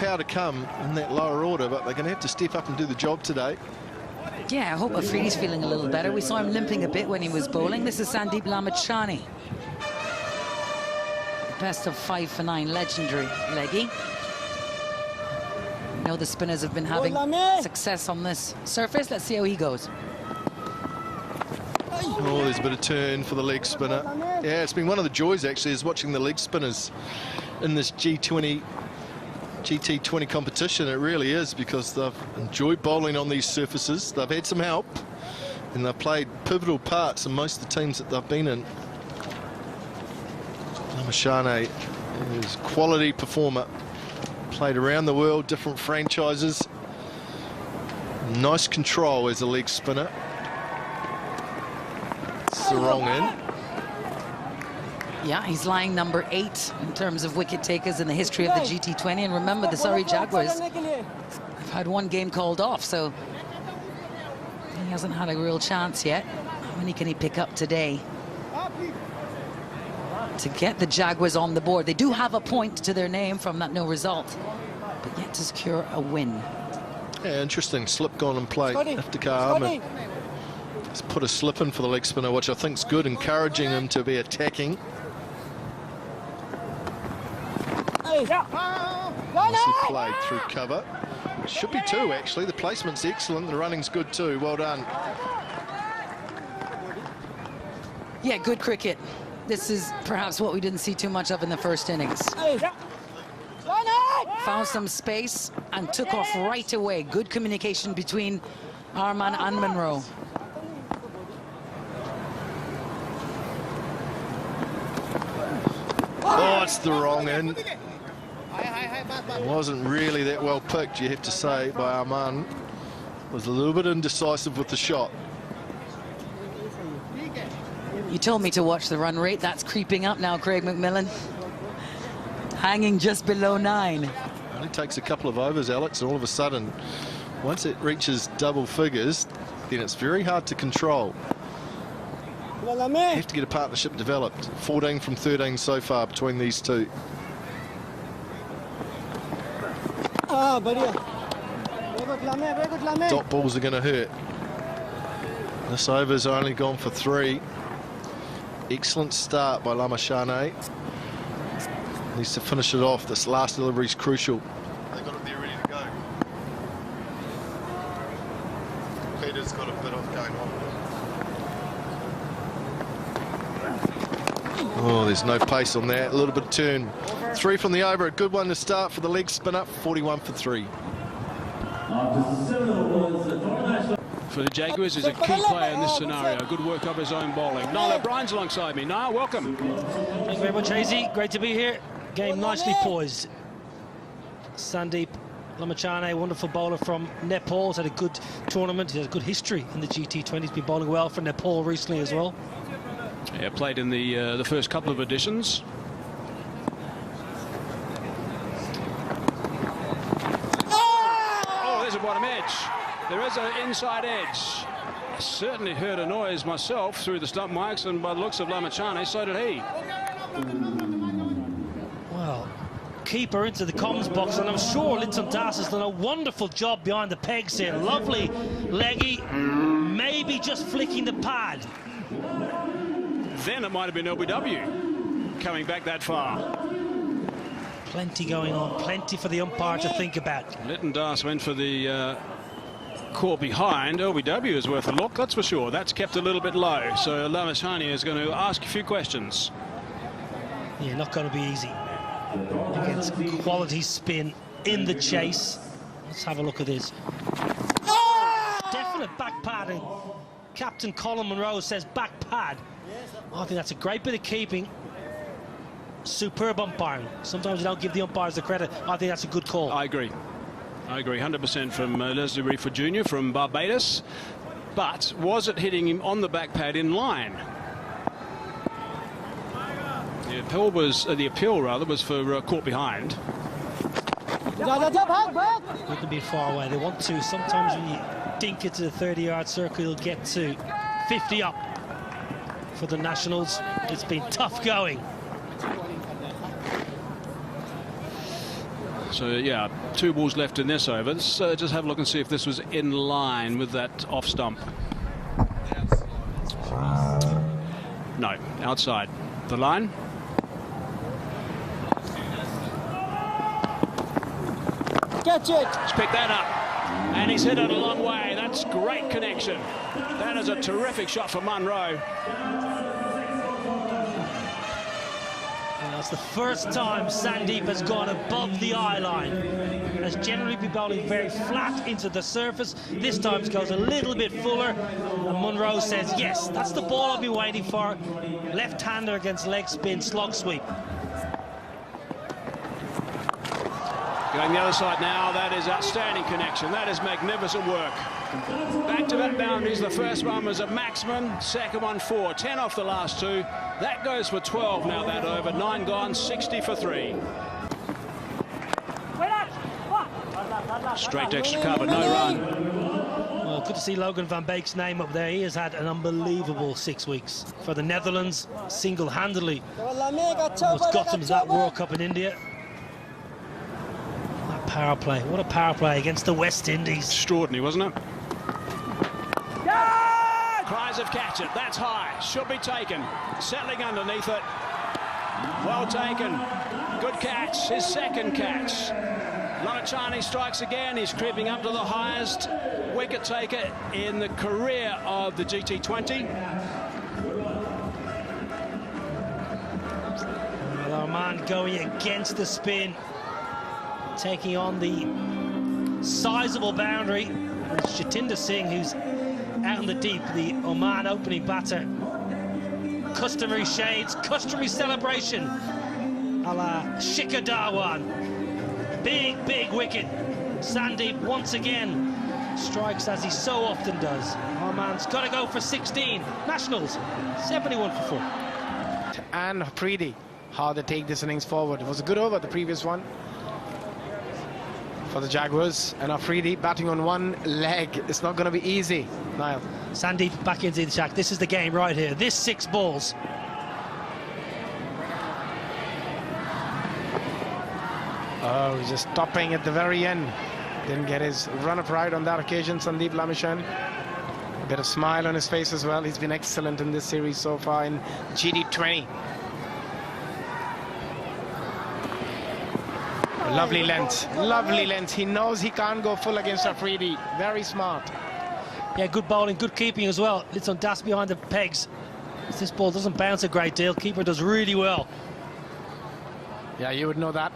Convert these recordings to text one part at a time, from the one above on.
power to come in that lower order, but they're going to have to step up and do the job today. Yeah, I hope Afridi's feeling a little better. We saw him limping a bit when he was bowling. This is Sandeep Lamichhane. Best of 5 for 9, legendary leggy. You know the spinners have been having success on this surface. Let's see how he goes. Oh, there's a bit of turn for the leg spinner. Yeah, it's been one of the joys, actually, is watching the leg spinners in this Gt20 competition. It really is, because they've enjoyed bowling on these surfaces. They've had some help, and they've played pivotal parts in most of the teams that they've been in. Lamichhane is a quality performer. Played around the world, different franchises. Nice control as a leg spinner. It's the wrong end. Yeah, he's lying number 8 in terms of wicket takers in the history of the Gt20. And remember, the Surrey Jaguars have had 1 game called off, so he hasn't had a real chance yet. How many can he pick up today to get the Jaguars on the board? They do have a point to their name from that no result, but yet to secure a win. Yeah, interesting. Slip gone and played. Iftikhar Ahmed has put a slip in for the leg spinner, which I think is good, encouraging him to be attacking. Nicely played through cover. Should be 2, actually. The placement's excellent. The running's good too. Well done. Yeah, good cricket. This is perhaps what we didn't see too much of in the first innings. Found some space and took off right away. Good communication between Arman and Monroe. Oh, it's the wrong end. It wasn't really that well picked, you have to say, by Arman. Was a little bit indecisive with the shot. You told me to watch the run rate. That's creeping up now, Craig McMillan. Hanging just below 9. It only takes a couple of overs, Alex, and all of a sudden, once it reaches double figures, then it's very hard to control. You have to get a partnership developed. 14 from 13 so far between these two. Dot balls are going to hurt. This over's only gone for 3. Excellent start by Lamichhane. Needs to finish it off. This last delivery is crucial. They got it there ready to go. Peter's got a bit of going on. Oh, there's no pace on that. A little bit of turn. 3 from the over. A good one to start for the leg spinner. 41 for 3. For the Jaguars, is a key player in this scenario. Good work of his own bowling. Niall O'Brien's alongside me. Niall, welcome. Thank you very much, Hazy. Great to be here. Game nicely poised. Sandeep Lamichhane, wonderful bowler from Nepal. He's had a good tournament. He has a good history in the GT20. He's been bowling well for Nepal recently as well. Yeah, played in the first couple of editions. Oh, there's a bottom edge. There is an inside edge. I certainly heard a noise myself through the stump mics, and by the looks of Lamichhane, so did he. Well, keeper into the comms box, and I'm sure Litton Das has done a wonderful job behind the pegs here. Lovely leggy, maybe just flicking the pad. Then it might have been LBW coming back that far. Plenty going on, plenty for the umpire to think about. Litton Das went for the caught behind. LBW is worth a look, that's for sure. That's kept a little bit low, so Lamichhane is going to ask a few questions. Yeah, not going to be easy against quality spin in the chase. Let's have a look at this. Definite back pad, and Captain Colin Monroe says back pad. I think that's a great bit of keeping. Superb umpiring. Sometimes you don't give the umpires the credit. I think that's a good call. I agree. I agree 100% from Leslie Reefer Jr. from Barbados. But was it hitting him on the back pad in line? The appeal was for caught behind. Wouldn't be far away. They want to. Sometimes when you dink it to the 30-yard circle, you'll get to 50 up. For the Nationals, it's been tough going. So yeah, 2 balls left in this over. Let's just have a look and see if this was in line with that off stump. No, outside the line. Catch it! He's picked that up, and he's hit it a long way. That's great connection. That is a terrific shot for Munro. That's the first time Sandeep has gone above the eye line. Has generally been bowling very flat into the surface. This time it goes a little bit fuller. And Munro says, yes, that's the ball I've been waiting for. Left-hander against leg spin, slog sweep. Going the other side now, that is outstanding connection. That is magnificent work. Back-to-back boundaries. The first one was a maximum, second one 4. 10 off the last 2. That goes for 12 now, that over. 9 gone, 60 for 3. Straight to extra cover, no run. Well, good to see Logan van Beek's name up there. He has had an unbelievable 6 weeks for the Netherlands, single-handedly. Almost got them to that World Cup in India. That power play, what a power play against the West Indies. Extraordinary, wasn't it? Cries of catch it, that's high, should be taken. Settling underneath it. Well taken. Good catch, his second catch. Lamichhane strikes again, he's creeping up to the highest wicket taker in the career of the Gt20. Well, our man going against the spin, taking on the sizable boundary. It's Jatinder Singh, who's out in the deep, the Oman opening batter. Customary shades, customary celebration, a la Shikhar Dhawan. Big, big wicket. Sandeep once again strikes as he so often does. Our man's got to go for 16. Nationals, 71 for 4. And Afridi, how they take this innings forward. It was a good over, the previous one, for the Jaguars. And Afridi batting on one leg. It's not going to be easy, Niall. Sandeep back into the attack. This is the game right here. This 6 balls. Oh, he's just stopping at the very end. Didn't get his run of pride on that occasion, Sandeep Lamichhane. A bit of smile on his face as well. He's been excellent in this series so far in Gt20. Lovely length, lovely length. He knows he can't go full against Afridi. Very smart. Yeah, good bowling, good keeping as well. It's on Das behind the pegs. This ball doesn't bounce a great deal. Keeper does really well. Yeah, you would know that.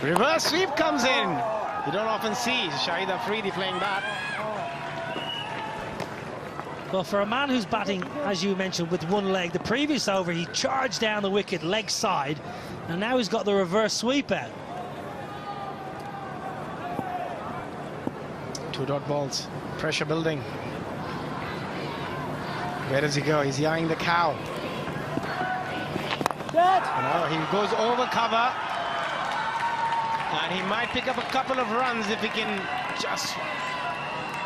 Reverse sweep comes in. You don't often see Shahid Afridi playing that. Well, for a man who's batting, as you mentioned, with one leg, the previous over he charged down the wicket leg side, and now he's got the reverse sweep out. 2 dot balls, pressure building. Where does he go? He's eyeing the cow. No, he goes over cover, and he might pick up a couple of runs if he can just...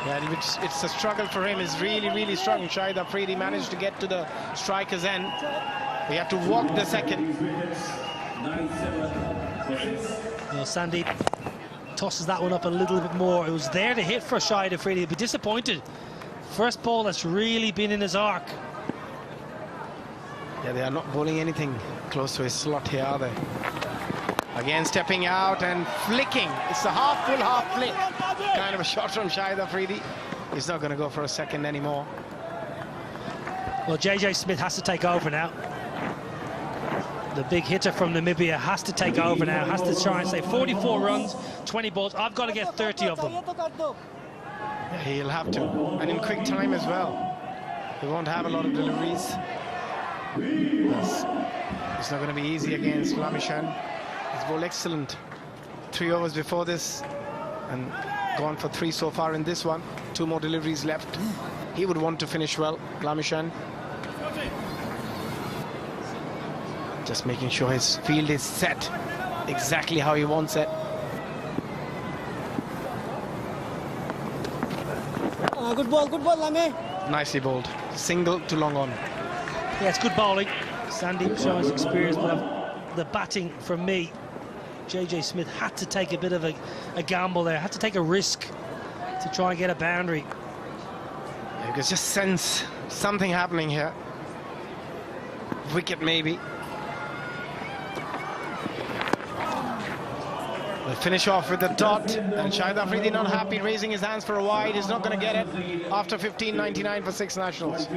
Yeah, it's a struggle for him. It's really, really strong. Shahid Afridi managed to get to the striker's end. We have to walk the second. Well, Sandeep tosses that one up a little bit more. It was there to hit for Shahid Afridi. He'd be disappointed. First ball that's really been in his arc. Yeah, they are not bowling anything close to his slot here, are they? Again, stepping out and flicking. It's a half full, half flick kind of a shot from Shahid Afridi. He's not going to go for a second anymore. Well, JJ Smith has to take over now. The big hitter from Namibia has to take over now, has to try and say 44 runs, 20 balls. I've got to get 30 of them. Yeah, he'll have to, and in quick time as well. He won't have a lot of deliveries. It's not going to be easy against Lamichhane. He's bowled excellent 3 overs before this, and gone for 3 so far in this one. 2 more deliveries left. He would want to finish well, Lamichhane. Just making sure his field is set exactly how he wants it. Good ball, Lami. Nicely bowled. Single to long on. Yeah, it's good bowling. Sandeep showing his experience, but the batting from me, JJ Smith had to take a bit of a gamble there, had to take a risk to try and get a boundary. You could just sense something happening here. Wicket maybe. We'll finish off with the dot, and Shahid Afridi not happy, raising his hands for a wide. He's not going to get it after 15.99 for 6 nationals.